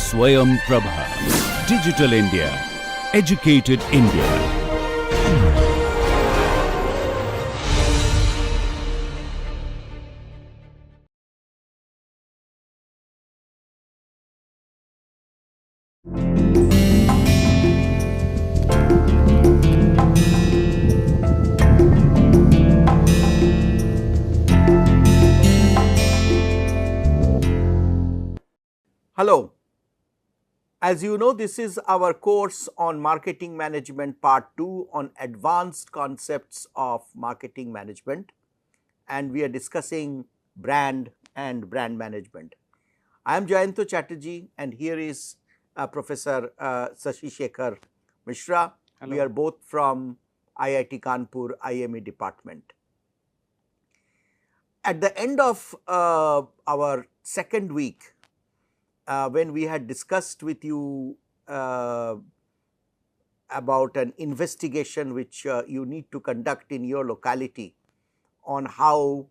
SwayamPrabha. Digital India. Educated India. Hello. As you know, this is our course on marketing management part 2 on advanced concepts of marketing management, and we are discussing brand and brand management. I am Jayanta Chatterjee, and here is Professor Shashi Shekhar Mishra. Hello. We are both from IIT Kanpur IME department. At the end of our second week, when we had discussed with you about an investigation which you need to conduct in your locality on how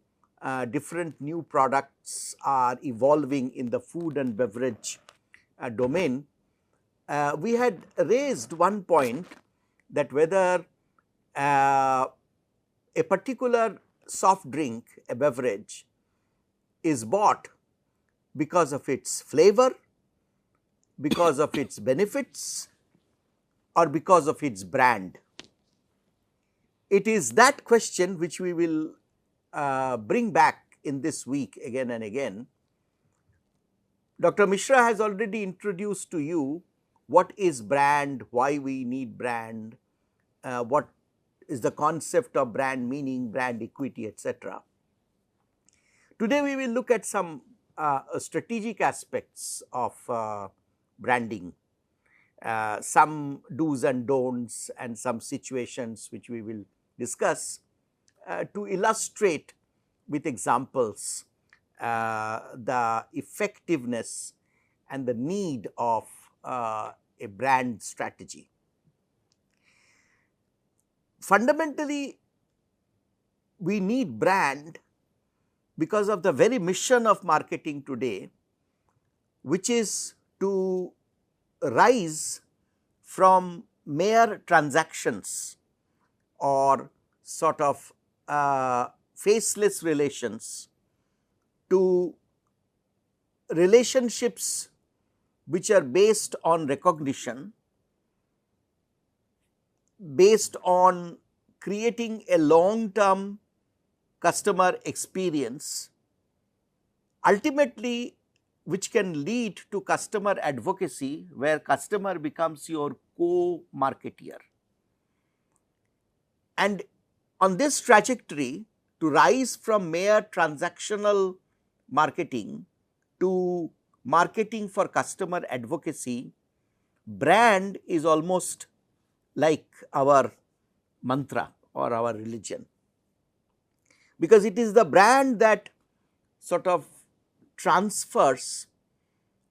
different new products are evolving in the food and beverage domain, we had raised one point that whether a particular soft drink, a beverage, is bought because of its flavor, because of its benefits, or because of its brand. It is that question which we will bring back in this week again and again. Dr. Mishra has already introduced to you what is brand, why we need brand, what is the concept of brand meaning, brand equity, etc. Today we will look at some strategic aspects of branding, some do's and don'ts and some situations which we will discuss to illustrate with examples the effectiveness and the need of a brand strategy. Fundamentally, we need brand because of the very mission of marketing today, which is to rise from mere transactions or sort of faceless relations to relationships which are based on recognition, based on creating a long-term customer experience, ultimately which can lead to customer advocacy, where customer becomes your co-marketeer. And on this trajectory, to rise from mere transactional marketing to marketing for customer advocacy, brand is almost like our mantra or our religion, because it is the brand that sort of transfers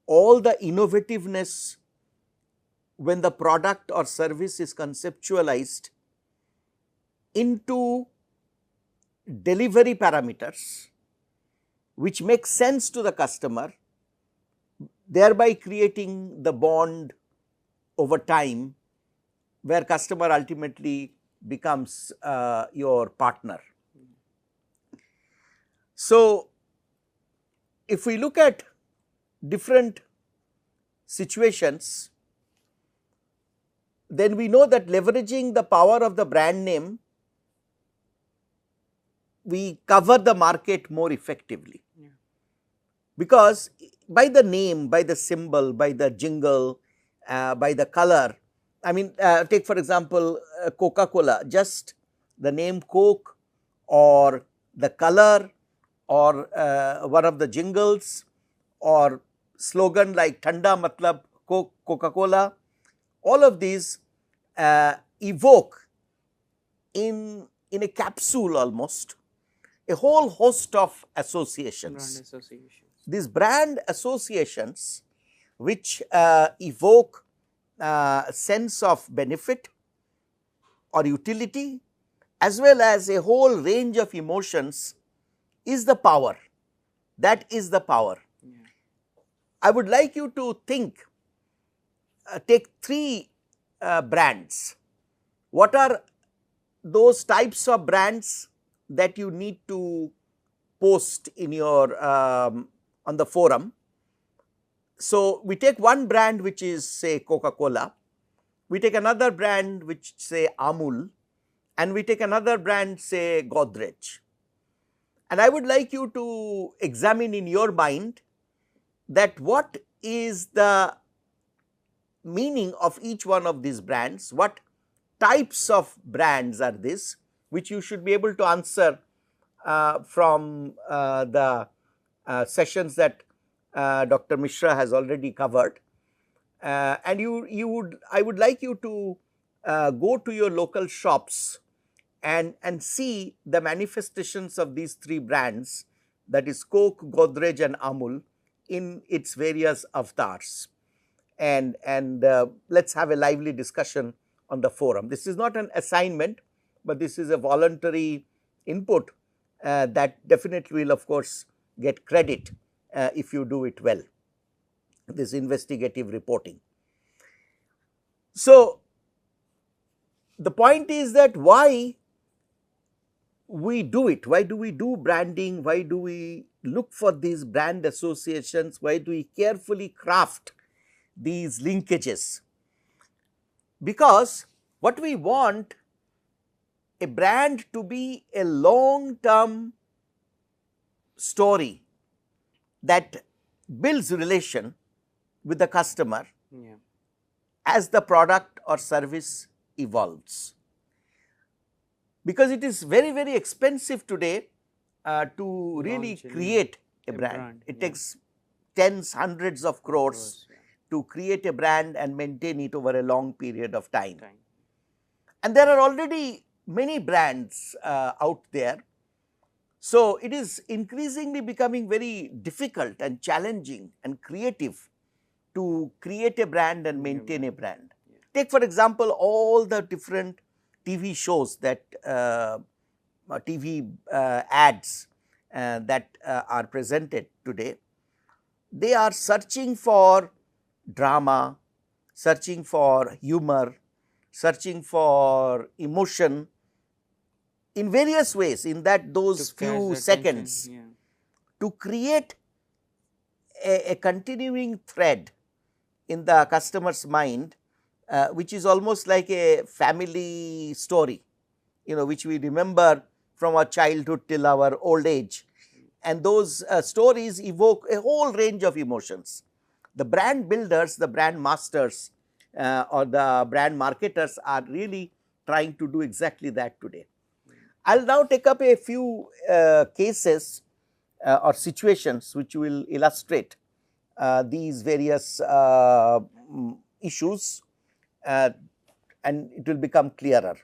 all the innovativeness when the product or service is conceptualized into delivery parameters which make sense to the customer, thereby creating the bond over time where customer ultimately becomes your partner. So, if we look at different situations, then we know that leveraging the power of the brand name, we cover the market more effectively. Yeah. Because by the name, by the symbol, by the jingle, by the color, I mean, take for example, Coca-Cola, just the name Coke or the color or one of the jingles or slogan like Thanda Matlab Coca-Cola, all of these evoke in a capsule almost a whole host of associations. Brand associations. These brand associations which evoke sense of benefit or utility as well as a whole range of emotions is the power. That is the power. Yeah. I would like you to think take three brands. What are those types of brands that you need to post in your on the forum? So, we take one brand which is say Coca-Cola, we take another brand which say Amul, and we take another brand say Godrej. And I would like you to examine in your mind that what is the meaning of each one of these brands, what types of brands are this, which you should be able to answer from the sessions that Dr. Mishra has already covered. And I would like you to go to your local shops and see the manifestations of these three brands, that is Coke, Godrej and Amul, in its various avatars. And let's have a lively discussion on the forum. This is not an assignment, but this is a voluntary input that definitely will of course get credit if you do it well, this investigative reporting. So, the point is that why we do it, why do we do branding, why do we look for these brand associations, why do we carefully craft these linkages? Because what we want a brand to be a long term story that builds relation with the customer as the product or service evolves. Because it is very expensive today to really create a brand. It takes tens, hundreds of crores to create a brand and maintain it over a long period of time. And there are already many brands out there. So, it is increasingly becoming very difficult and challenging and creative to create a brand and maintain a brand. Take for example, all the different TV shows that TV ads that are presented today. They are searching for drama, searching for humor, searching for emotion in various ways in that those few seconds to create a continuing thread in the customer's mind, which is almost like a family story, which we remember from our childhood till our old age, and those stories evoke a whole range of emotions. The brand builders, the brand masters or the brand marketers are really trying to do exactly that today. I will now take up a few cases or situations which will illustrate these various issues and it will become clearer.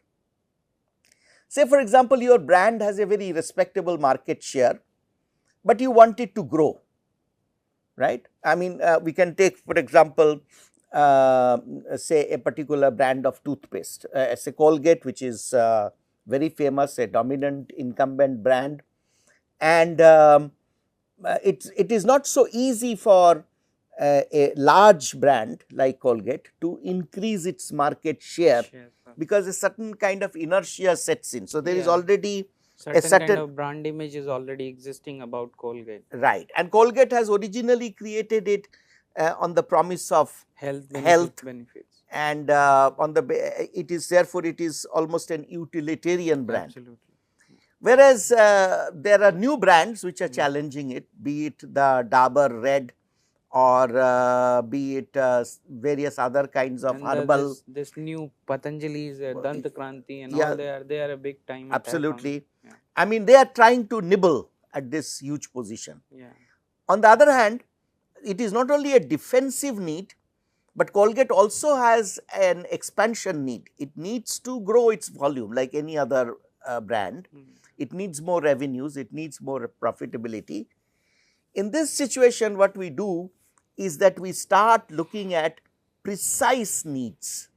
Say for example, your brand has a very respectable market share, but you want it to grow, right? I mean, we can take for example, say a particular brand of toothpaste, say Colgate, which is very famous, a dominant incumbent brand, and it is not so easy for a large brand like Colgate to increase its market share because a certain kind of inertia sets in. So, there is already a certain kind of brand image is already existing about Colgate. Right, and Colgate has originally created it on the promise of health benefits, and on the it is therefore it is almost an utilitarian brand. Absolutely. Whereas there are new brands which are challenging it, be it the Dabur Red or be it various other kinds of herbal. This new Patanjali's Dant Kranti and all, they are a big time. Absolutely. I mean, they are trying to nibble at this huge position. On the other hand, it is not only a defensive need, but Colgate also has an expansion need. It needs to grow its volume like any other brand. It needs more revenues, it needs more profitability. In this situation, what we do is that we start looking at precise needs.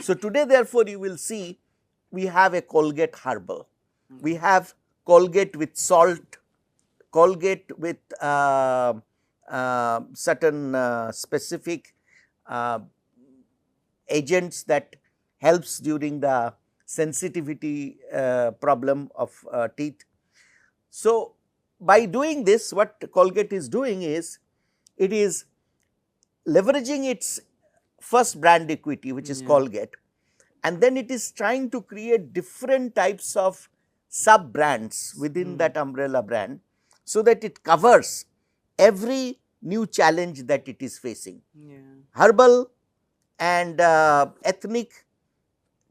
So, today therefore, you will see we have a Colgate Herbal, we have Colgate with salt, Colgate with certain specific agents that helps during the sensitivity problem of teeth. So, by doing this, what Colgate is doing is, it is leveraging its first brand equity, which is Colgate, and then it is trying to create different types of sub brands within that umbrella brand, so that it covers every new challenge that it is facing. Herbal and ethnic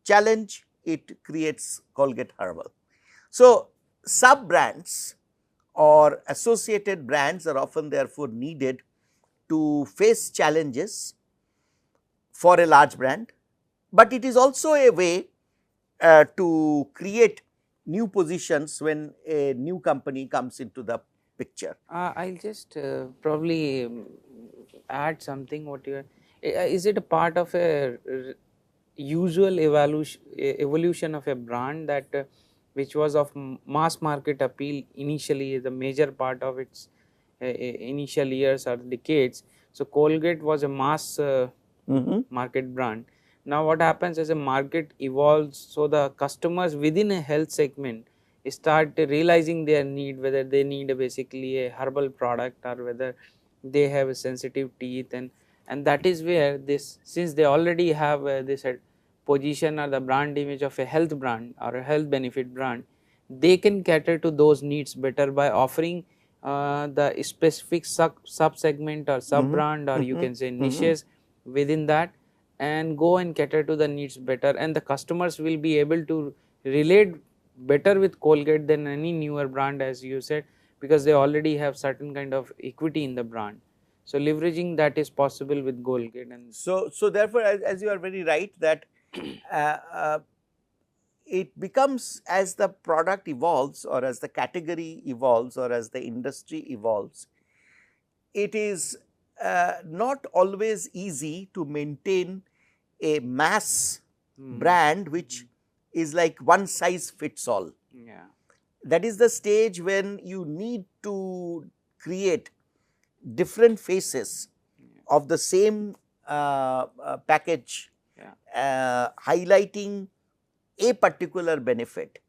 challenge, it creates Colgate Herbal. So, sub brands or associated brands are often therefore needed to face challenges for a large brand, but it is also a way to create new positions when a new company comes into the picture. I'll just probably add something. What you is it a part of a usual evolution of a brand that which was of mass market appeal initially, the major part of its initial years or decades. So Colgate was a mass market brand. Now what happens as a market evolves, so the customers within a health segment start realizing their need, whether they need basically a herbal product or whether they have a sensitive teeth, and that is where this, since they already have this position or the brand image of a health brand or a health benefit brand, they can cater to those needs better by offering the specific sub segment or sub brand, or you can say niches within that, and go and cater to the needs better, and the customers will be able to relate better with Colgate than any newer brand, as you said, because they already have certain kind of equity in the brand. So leveraging that is possible with Colgate. And so therefore, as you are very right that it becomes, as the product evolves or as the category evolves or as the industry evolves, it is not always easy to maintain a mass brand which is like one size fits all. That is the stage when you need to create different faces of the same package, highlighting a particular benefit.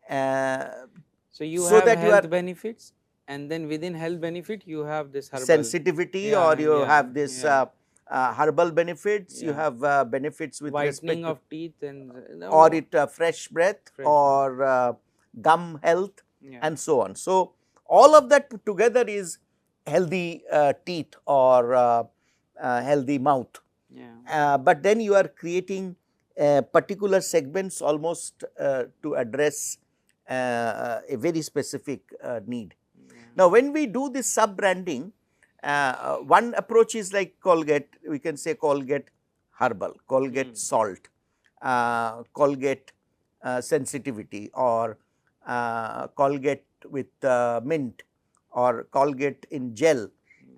So you have health benefits, and then within health benefit you have this herbal sensitivity, or you have this herbal benefits, you have benefits with whitening respect of teeth, and or it fresh breath or gum health and so on. So, all of that put together is healthy teeth or healthy mouth. But then you are creating particular segments almost to address a very specific need. Now, when we do this sub branding, one approach is like Colgate, we can say Colgate Herbal, Colgate Salt, Colgate Sensitivity, or Colgate with mint, or Colgate in gel,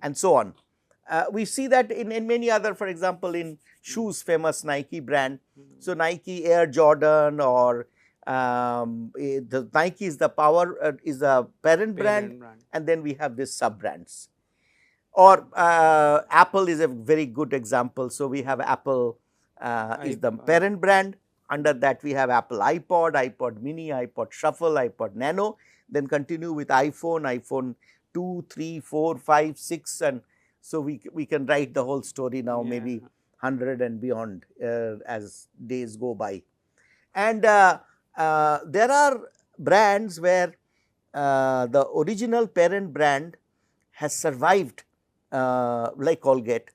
and so on. We see that in many other, for example, in shoes, famous Nike brand. So, Nike Air Jordan, or the Nike is the is the parent brand, and then we have this sub brands. Or Apple is a very good example. So, we have Apple is the parent brand. Under that we have Apple iPod, iPod mini, iPod Shuffle, iPod Nano, then continue with iPhone, iPhone 2, 3, 4, 5, 6, and so we can write the whole story now, maybe 100 and beyond as days go by. And there are brands where the original parent brand has survived like Colgate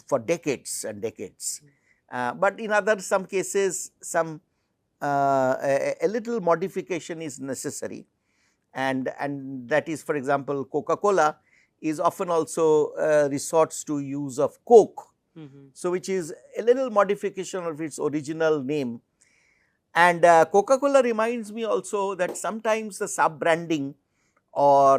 for decades and decades. But in some cases, a little modification is necessary, and that is, for example, Coca-Cola is often also resorts to use of Coke. So, which is a little modification of its original name. And Coca-Cola reminds me also that sometimes the sub branding or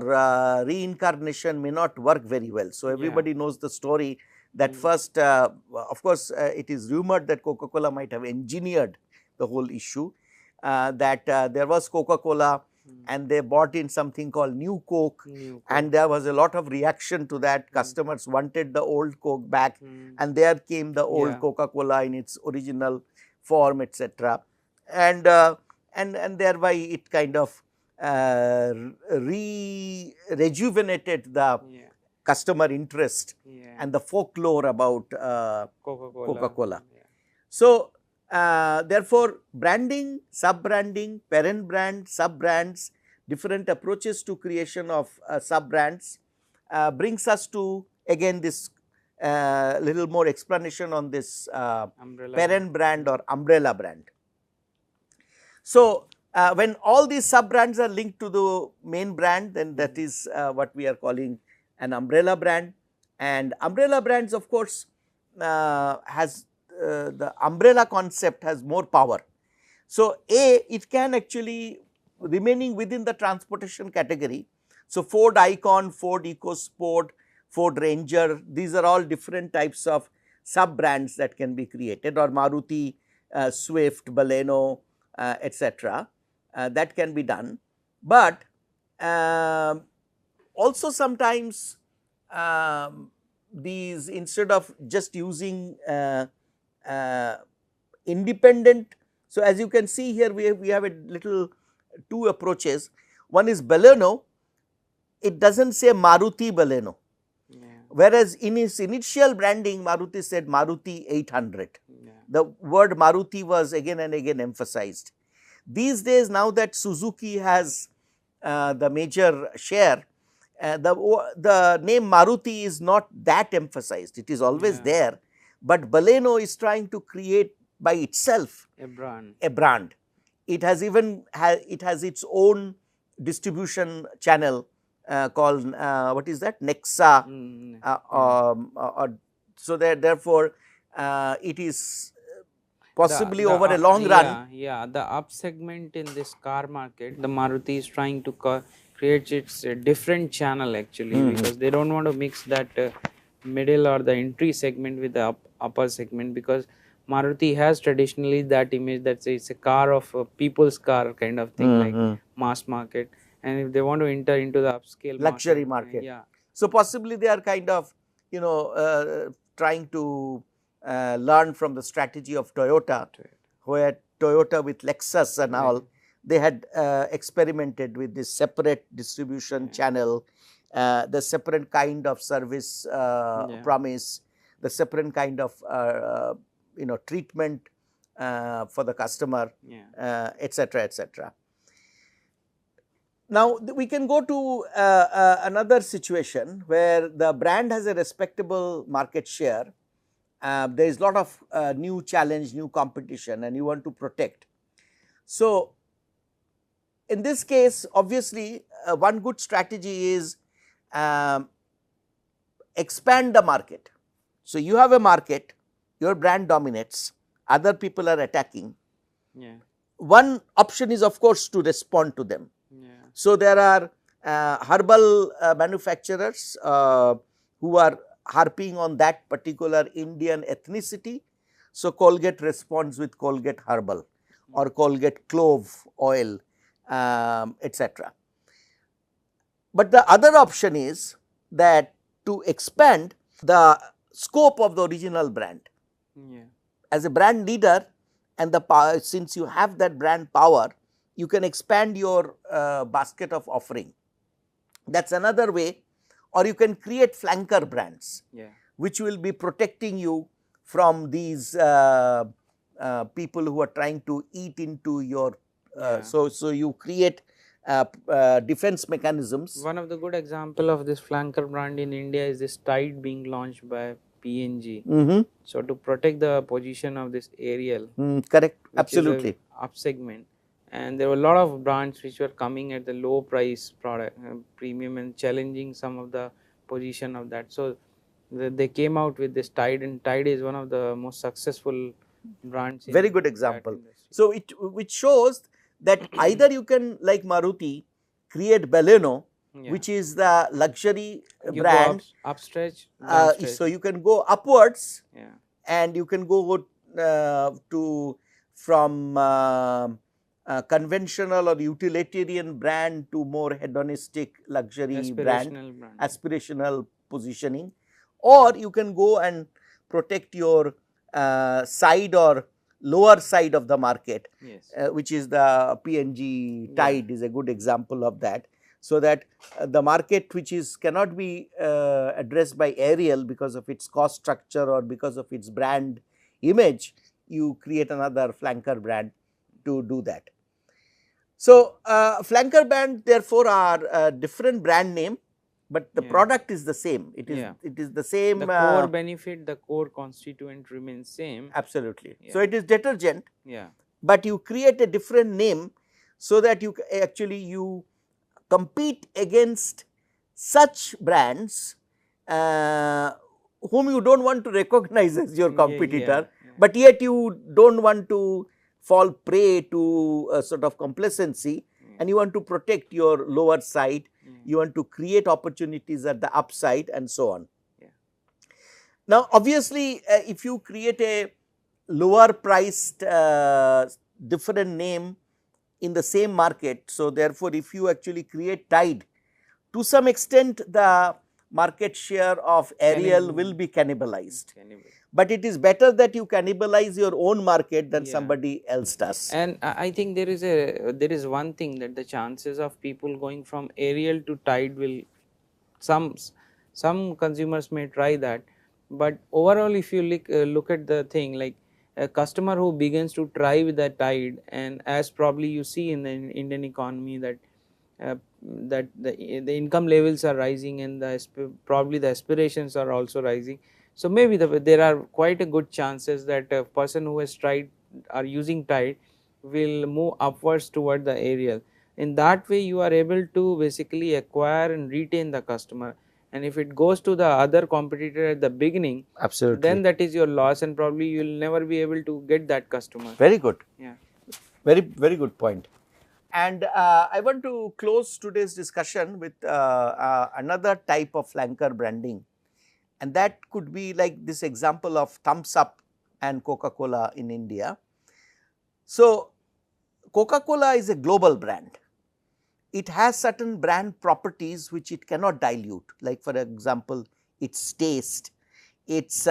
reincarnation may not work very well. So, everybody knows the story that first, of course, it is rumored that Coca-Cola might have engineered the whole issue, that there was Coca-Cola and they bought in something called New Coke, New and there was a lot of reaction to that. Customers wanted the old Coke back, and there came the old Yeah. Coca-Cola in its original form, etc. And thereby it kind of rejuvenated the Yeah. customer interest Yeah. and the folklore about Coca-Cola. Coca-Cola. Yeah. So, therefore, branding, sub-branding, parent brand, sub-brands, different approaches to creation of sub-brands brings us to again this little more explanation on this Umbrella parent brand or umbrella brand. So, when all these sub-brands are linked to the main brand, then that is what we are calling an umbrella brand. And umbrella brands, of course, has the umbrella concept has more power. So, it can actually remaining within the transportation category. So, Ford Icon, Ford EcoSport, Ford Ranger, these are all different types of sub brands that can be created, or Maruti Swift, Baleno, etc. That can be done. But also sometimes these, instead of just using independent. So, as you can see here, we have a little two approaches. One is Baleno, it does not say Maruti Baleno, whereas in its initial branding Maruti said Maruti 800. The word Maruti was again and again emphasized. These days, now that Suzuki has the major share, the name Maruti is not that emphasized, it is always there, but Baleno is trying to create by itself a brand. It has even it has its own distribution channel called what is that, Nexa, so that therefore it is possibly over a long run. Yeah, the up segment in this car market, the Maruti is trying to create its different channel actually, because they don't want to mix that middle or the entry segment with the upper segment, because Maruti has traditionally that image that it's a car of people's car kind of thing, like mass market, and if they want to enter into the upscale luxury market. So, possibly they are kind of trying to learn from the strategy of Toyota, where Toyota with Lexus and all, they had experimented with this separate distribution channel, the separate kind of service promise, the separate kind of treatment for the customer, etc., etc. Now, we can go to another situation where the brand has a respectable market share. There is a lot of new challenge, new competition, and you want to protect. So, in this case, obviously, one good strategy is expand the market. So, you have a market, your brand dominates, other people are attacking. One option is, of course, to respond to them. So, there are herbal manufacturers who are harping on that particular Indian ethnicity. So, Colgate responds with Colgate Herbal or Colgate Clove Oil, etc. But the other option is that to expand the scope of the original brand. As a brand leader, and the power, since you have that brand power, you can expand your basket of offering. That is another way. Or you can create flanker brands, which will be protecting you from these people who are trying to eat into your. So you create defense mechanisms. One of the good example of this flanker brand in India is this Tide being launched by P&G. So to protect the position of this Ariel, correct, absolutely, up segment. And there were a lot of brands which were coming at the low price product premium and challenging some of the position of that. So they came out with this Tide, and Tide is one of the most successful brands. Very good example. So which shows that either you can, like Maruti, create Baleno, which is the luxury brand, upstretch. So you can go upwards, and you can go to from conventional or utilitarian brand to more hedonistic luxury brand, Aspirational brand. aspirational positioning, or you can go and protect your side or lower side of the market, Yes. which is the PNG Tide is a good example of that. So that the market which is cannot be addressed by Ariel because of its cost structure or because of its brand image, you create another flanker brand to do that. So, flanker brand therefore are a different brand name, but the product is the same. It is the same. The core benefit, the core constituent remains same. Absolutely. So, it is detergent, Yeah. but you create a different name so that you actually you compete against such brands whom you do not want to recognize as your competitor, but yet you do not want to fall prey to a sort of complacency, and you want to protect your lower side, you want to create opportunities at the upside and so on. Now, obviously, if you create a lower priced different name in the same market, so therefore, if you actually create Tide, to some extent the market share of Ariel will be cannibalized. But it is better that you cannibalize your own market than somebody else does. And I think there is one thing, that the chances of people going from Ariel to Tide will, some consumers may try that, but overall if you look at the thing, like a customer who begins to try with the Tide, and as probably you see in the Indian economy that that the income levels are rising, and probably the aspirations are also rising. So, maybe there are quite a good chances that a person who has tried or using Tide will move upwards toward the Ariel. In that way, you are able to basically acquire and retain the customer, and if it goes to the other competitor at the beginning, absolutely, then that is your loss, and probably you will never be able to get that customer. Very good. Yeah. Very good point. And I want to close today's discussion with another type of flanker branding, and that could be like this example of Thumbs Up and Coca-Cola in India. So, Coca-Cola is a global brand. It has certain brand properties which it cannot dilute, like for example, its taste, its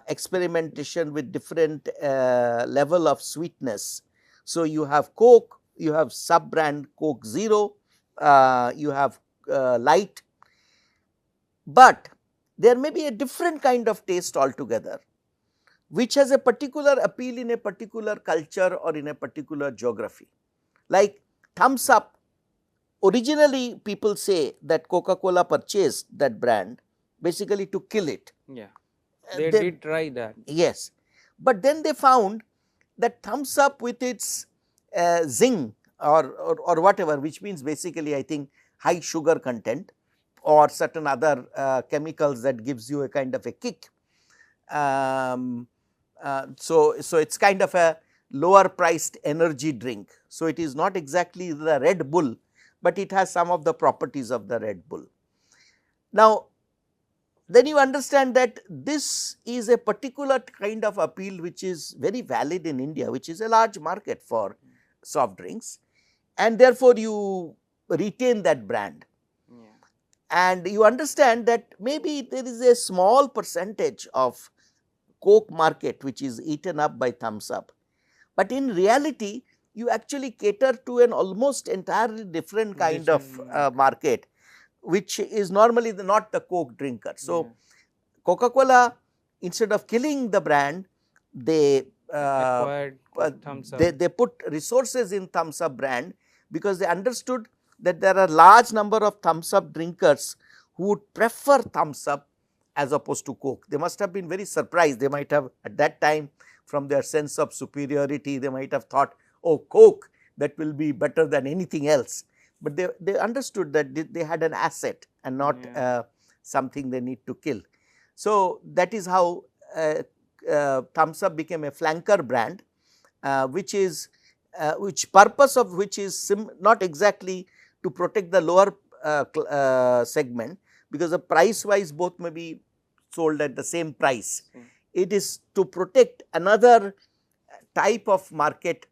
experimentation with different level of sweetness. So, you have Coke, you have sub brand Coke Zero, you have Light, but there may be a different kind of taste altogether, which has a particular appeal in a particular culture or in a particular geography. Like Thumbs Up, originally people say that Coca-Cola purchased that brand basically to kill it. Yeah, they did try that. Yes, but then they found that Thumbs Up with its zing or whatever, which means basically I think high sugar content or certain other chemicals that gives you a kind of a kick. So it is kind of a lower priced energy drink. So, it is not exactly the Red Bull, but it has some of the properties of the Red Bull. Now, then you understand that this is a particular kind of appeal which is very valid in India, which is a large market for soft drinks, and therefore, you retain that brand. And you understand that maybe there is a small percentage of Coke market which is eaten up by Thumbs Up, but in reality you actually cater to an almost entirely different kind of market, which is normally not the Coke drinker. So, Coca-Cola, instead of killing the brand, they acquired Thumbs Up. They put resources in Thumbs Up brand because they understood that there are large number of Thumbs Up drinkers who would prefer Thumbs Up as opposed to Coke. They must have been very surprised. They might have at that time, from their sense of superiority, they might have thought, oh, Coke, that will be better than anything else. But they understood that they had an asset and not something they need to kill. So, that is how Thumbs Up became a flanker brand, which purpose of which is not exactly to protect the lower segment, because the price wise both may be sold at the same price. It is to protect another type of market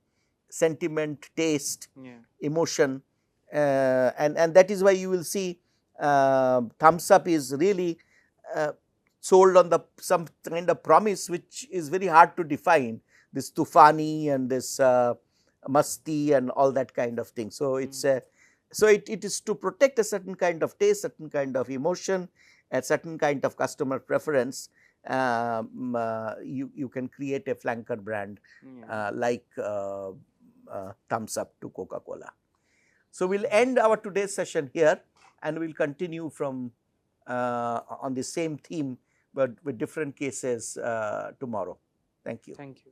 sentiment, taste, Yeah. emotion, and that is why you will see thumbs up is really sold on the some kind of promise which is very hard to define, this tufani and this masti and all that kind of thing. So it's a, so it is to protect a certain kind of taste, certain kind of emotion, a certain kind of customer preference. You can create a flanker brand like thumbs up to Coca-Cola. So we'll end our today's session here, and we'll continue from on the same theme, but with different cases tomorrow. Thank you. Thank you.